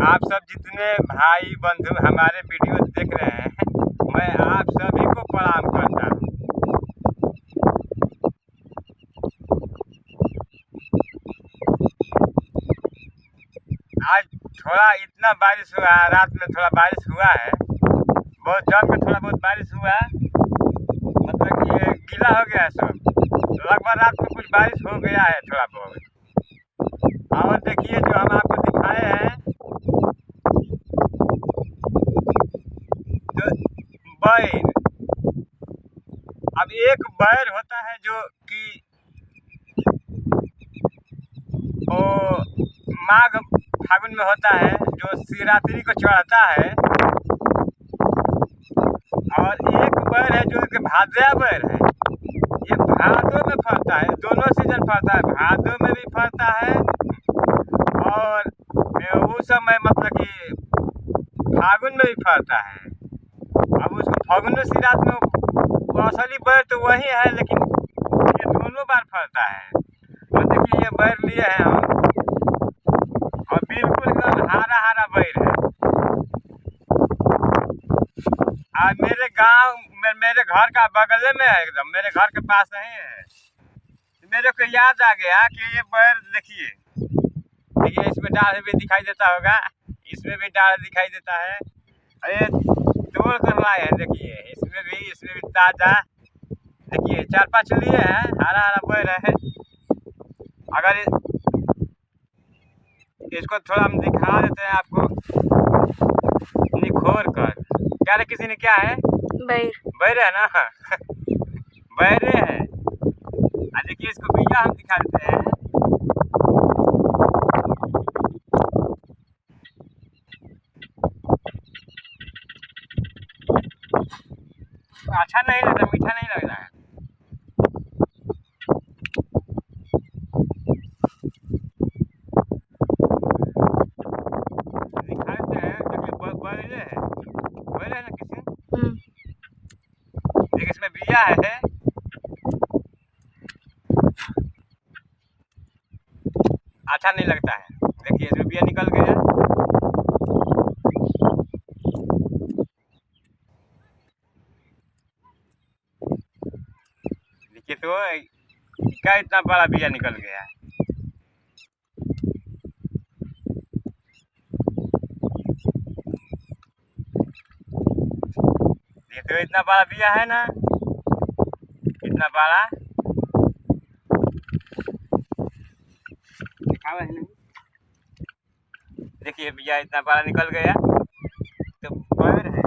आप सब जितने भाई बंधु हमारे वीडियो देख रहे हैं, मैं आप सभी को प्रणाम करता हूँ। आज थोड़ा इतना बारिश हुआ है, रात में थोड़ा बारिश हुआ है, बहुत जम के थोड़ा बहुत बारिश हुआ है, मतलब कि ये गीला हो गया है सब। लगभग रात में कुछ बारिश हो गया है थोड़ा बहुत। और देखिए जो हम आपको दिखाए हैं जो बैर, अब एक बैर होता है जो कि वो माघ फागुन में होता है, जो शिवरात्रि को चढ़ता है। और एक बैर है जो कि भादरा बैर है, ये भादों में फलता है, दोनों सीजन फलता है, भादों में भी फलता है और उस समय मतलब कि फागुन में भी फलता है। अब उसको फागुन शिवरात में वो असली बैर तो वही है, लेकिन ये दोनों बार फलता है। और देखिए ये बैर लिए हैं हम, और बिल्कुल एकदम हरा हरा बैर है। और मेरे गांव में, मेरे घर का बगल में है, एकदम मेरे घर के पास नहीं है। मेरे को याद आ गया कि ये बैर देखिए, देखिए इसमें डाल भी दिखाई देता होगा, इसमें भी डाल दिखाई देता है। अरे तोड़ कर लाए हैं, देखिए इसमें भी ताजा, देखिए 4-5 लिए हैं, हरा हरा बैर है। अगर इसको थोड़ा हम दिखा देते हैं आपको निखोर कर। क्या रे, किसी ने क्या है? बैर है ना बैरे है। देखिए इसको बीजा हम दिखा देते हैं। अच्छा नहीं लग रहा, मीठा नहीं लग रहा है। दिखा देते हैं, देखिए बैरे है ना किसी, देखिए इसमें बीजा है, अच्छा नहीं लगता है। देखिए इसमें बिया निकल गया। देखिए तो क्या इतना बड़ा बिया निकल गया है। ये तो इतना बड़ा बिया है ना, इतना बड़ा दिखावा है नहीं। देखिए बिया इतना बड़ा निकल गया, तो बैर है।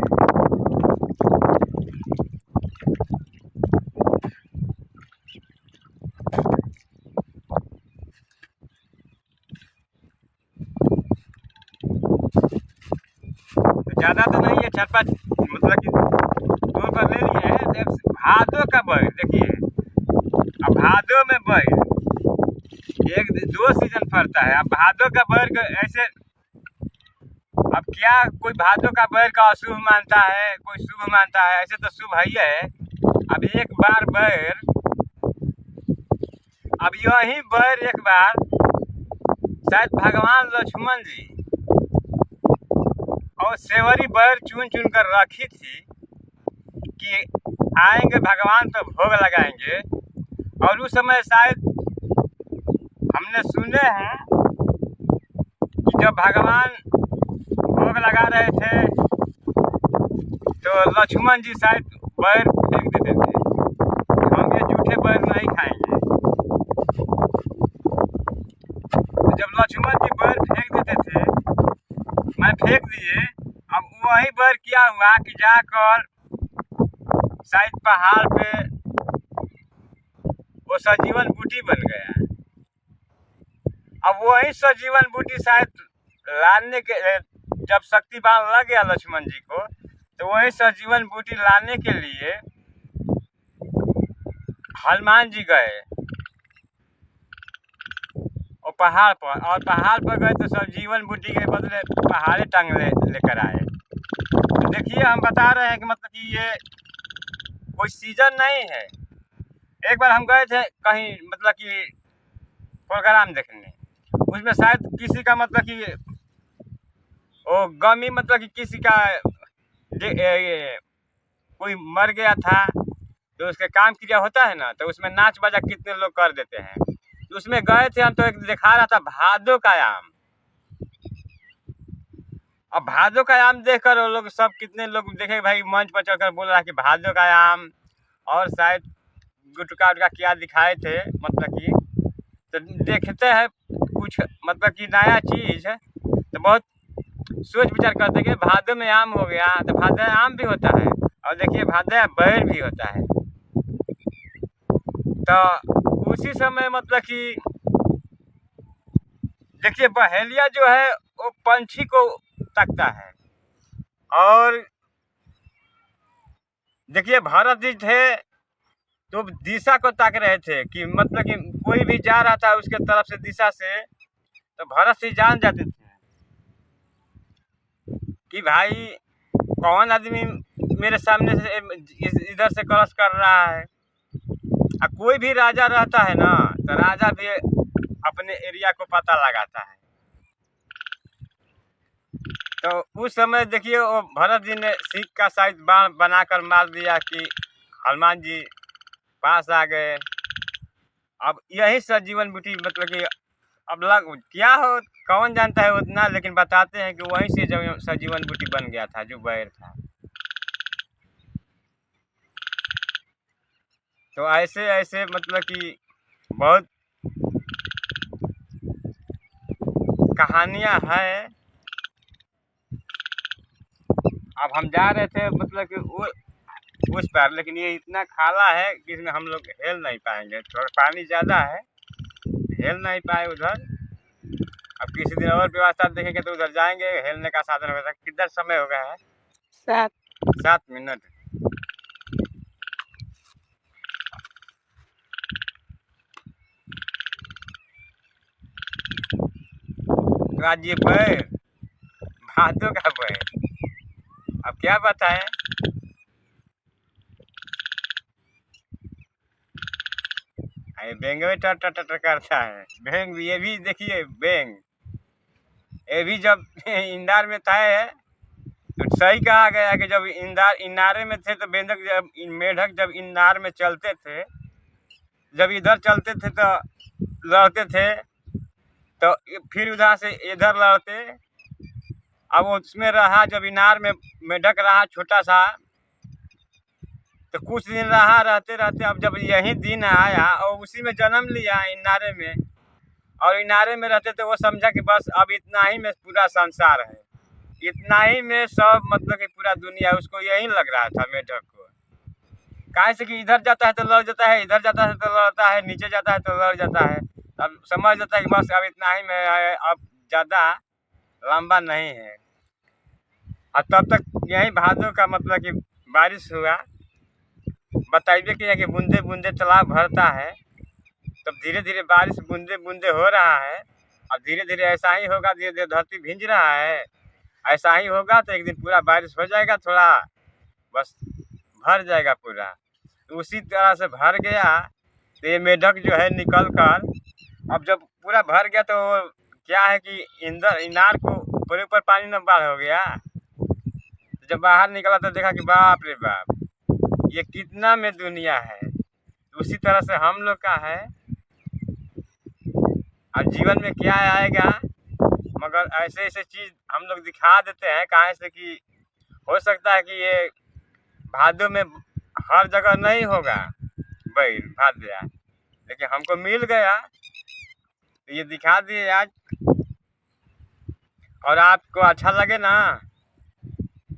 ज़्यादा तो नहीं है, 4-5 मतलब कि 2 पर ले लिए हैं। भादों का बैर देखिए, अब भादों में बैर 1-2 सीजन फलता है। अब भादों का बैर ऐसे, अब क्या कोई भादों का बैर का अशुभ मानता है, कोई शुभ मानता है, ऐसे तो शुभ ही है। अब एक बार बैर, अब यही बैर एक बार शायद भगवान लक्ष्मण जी और सेवरी बैर चुन चुन कर रखी थी कि आएंगे भगवान तो भोग लगाएंगे। और उस समय शायद हमने सुने हैं कि जब भगवान भोग लगा रहे थे तो लक्ष्मण जी शायद बैर फेंक देते थे, हम ये झूठे बैर नहीं खाएंगे। तो जब लक्ष्मण जी बैर फेंक देते थे, मैं फेंक दिए। अब वही बैर क्या हुआ कि जाकर शायद पहाड़ पे वो सजीवन बूटी बन गया। अब वही सजीवन बूटी शायद लाने के, जब शक्ति बाण लग गया लक्ष्मण जी को, तो वही सजीवन बूटी लाने के लिए हनुमान जी गए और पहाड़ पर, और पहाड़ पर गए तो सजीवन बूटी के बदले पहाड़े टांग लेकर आए। तो देखिए हम बता रहे हैं कि मतलब कि ये कोई सीजन नहीं है। एक बार हम गए थे कहीं मतलब कि प्रोग्राम देखने, उसमें शायद किसी का मतलब कि वो गम ही मतलब कि किसी का कोई मर गया था तो उसके काम क्रिया होता है ना, तो उसमें नाच बाजा कितने लोग कर देते हैं। तो उसमें गए थे हम, तो एक दिखा रहा था भादो का आम। अब भादो का आम देखकर वो लोग सब कितने लोग देखे भाई, मंच पर चढ़कर बोल रहा कि भादो का आम, और शायद गुटका उटका क्या दिखाए थे, मतलब कि तो देखते हैं कुछ मतलब कि नया चीज़ है तो बहुत सोच विचार करते हैं कि भादो में आम हो गया, तो भादो में आम भी होता है, और देखिए भादो में बैर भी होता है। तो उसी समय मतलब कि देखिए बहेलिया जो है वो पंछी को तकता है, और देखिए भरत जी थे तो दिशा को ताक रहे थे कि मतलब कि कोई भी जा रहा था उसके तरफ से दिशा से, तो भरत जी जान जाते थे कि भाई कौन आदमी मेरे सामने से इधर से क्रॉस कर रहा है। और कोई भी राजा रहता है ना, तो राजा भी अपने एरिया को पता लगाता है। तो उस समय देखिए वो भरत जी ने सीख का साइज बाण बनाकर मार दिया कि हनुमान जी पास आ गए। अब यही सजीवन बूटी मतलब कि अब लग क्या हो कौन जानता है उतना, लेकिन बताते हैं कि वहीं से जब सजीवन बूटी बन गया था जो बैर था। तो ऐसे ऐसे मतलब कि बहुत कहानियां हैं। अब हम जा रहे थे मतलब कि वो उस पर, लेकिन ये इतना खाला है कि इसमें हम लोग हेल नहीं पाएंगे, थोड़ा पानी ज़्यादा है, हेल नहीं पाए उधर। अब किसी दिन और व्यवस्था देखेंगे तो उधर जाएंगे, हेलने का साधन होगा। कितना समय हो गया है? 7 मिनट। तो आज ये बैर, भादो का बैर, अब क्या बताएं। बेंगवे टर टर टर करता है बेंग, ये भी देखिए बेंग, ये भी जब इंदार में था तो सही कहा गया कि जब इनारे में थे तो बेंदक जब मेढक जब इनार में चलते थे, जब इधर चलते थे तो लड़ते थे, तो फिर उधर से इधर लड़ते। अब उसमें रहा जब इनार में मेढक रहा छोटा सा, तो कुछ दिन रहा, रहते रहते अब जब यही दिन आया और उसी में जन्म लिया इनारे में, और इनारे में रहते तो वो समझा कि बस अब इतना ही में पूरा संसार है, इतना ही में सब मतलब कि पूरा दुनिया, उसको यही लग रहा था मेढक को। काहे से कि इधर जाता है तो लड़ जाता है, इधर जाता है तो लड़ता है, नीचे जाता है तो लड़ जाता है। अब समझ जाता है कि बस अब इतना ही में है, अब ज़्यादा लंबा नहीं है। और तब तक यही भादों का मतलब कि बारिश हुआ, बताइए कि कि बूंदे बूंदे तालाब भरता है, तब धीरे धीरे बारिश बूंदे बूंदे हो रहा है। और धीरे धीरे ऐसा ही होगा, धीरे धीरे धरती भींज रहा है, ऐसा ही होगा तो एक दिन पूरा बारिश हो जाएगा, थोड़ा बस भर जाएगा पूरा। उसी तरह से भर गया तो ये मेढक जो है निकल कर, अब जब पूरा भर गया तो क्या है कि इनार को ऊपर ऊपर पानी न बाढ़ हो गया। तो जब बाहर निकला तो देखा कि बाप रे बाप, ये कितना में दुनिया है। उसी तरह से हम लोग का है, और जीवन में क्या आएगा, मगर ऐसे ऐसे चीज़ हम लोग दिखा देते हैं। कहाँ से कि हो सकता है कि ये भादों में हर जगह नहीं होगा बैर भादया, लेकिन हमको मिल गया तो ये दिखा दिए आज। और आपको अच्छा लगे ना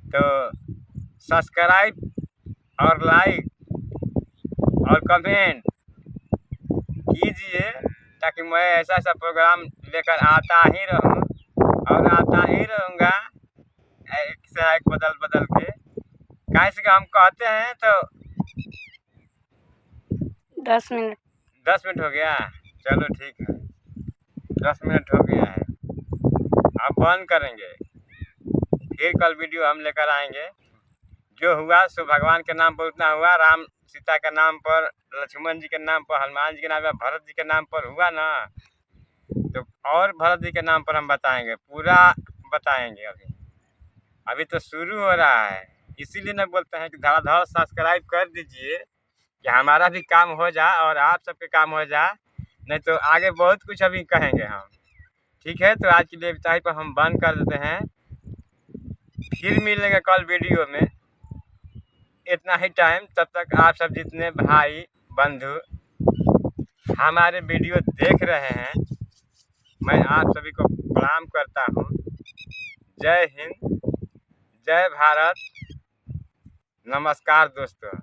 तो सब्सक्राइब और लाइक और कमेंट कीजिए, ताकि मैं ऐसा ऐसा प्रोग्राम लेकर आता ही रहूं और आता ही रहूँगा, एक से एक बदल बदल के। कैसे हम कहते हैं तो 10 मिनट हो गया, चलो ठीक है, 10 मिनट हो गया है, अब बंद करेंगे, फिर कल वीडियो हम लेकर आएंगे। जो हुआ सो भगवान के नाम पर उतना हुआ, राम सीता के नाम पर, लक्ष्मण जी के नाम पर, हनुमान जी के नाम पर, भरत जी के नाम पर हुआ ना, तो और भरत जी के नाम पर हम बताएंगे, पूरा बताएंगे अभी। अभी तो शुरू हो रहा है, इसीलिए न बोलते हैं कि धड़ाधड़ सब्सक्राइब कर दीजिए कि हमारा भी काम हो जाए और आप सबके काम हो जाए, नहीं तो आगे बहुत कुछ अभी कहेंगे हम। ठीक है, तो आज के लिए इतना ही पर हम बंद कर देते हैं, फिर मिलेंगे कल वीडियो में। इतना ही टाइम, तब तक आप सब जितने भाई बंधु हमारे वीडियो देख रहे हैं, मैं आप सभी को प्रणाम करता हूँ। जय हिंद, जय भारत, नमस्कार दोस्तों।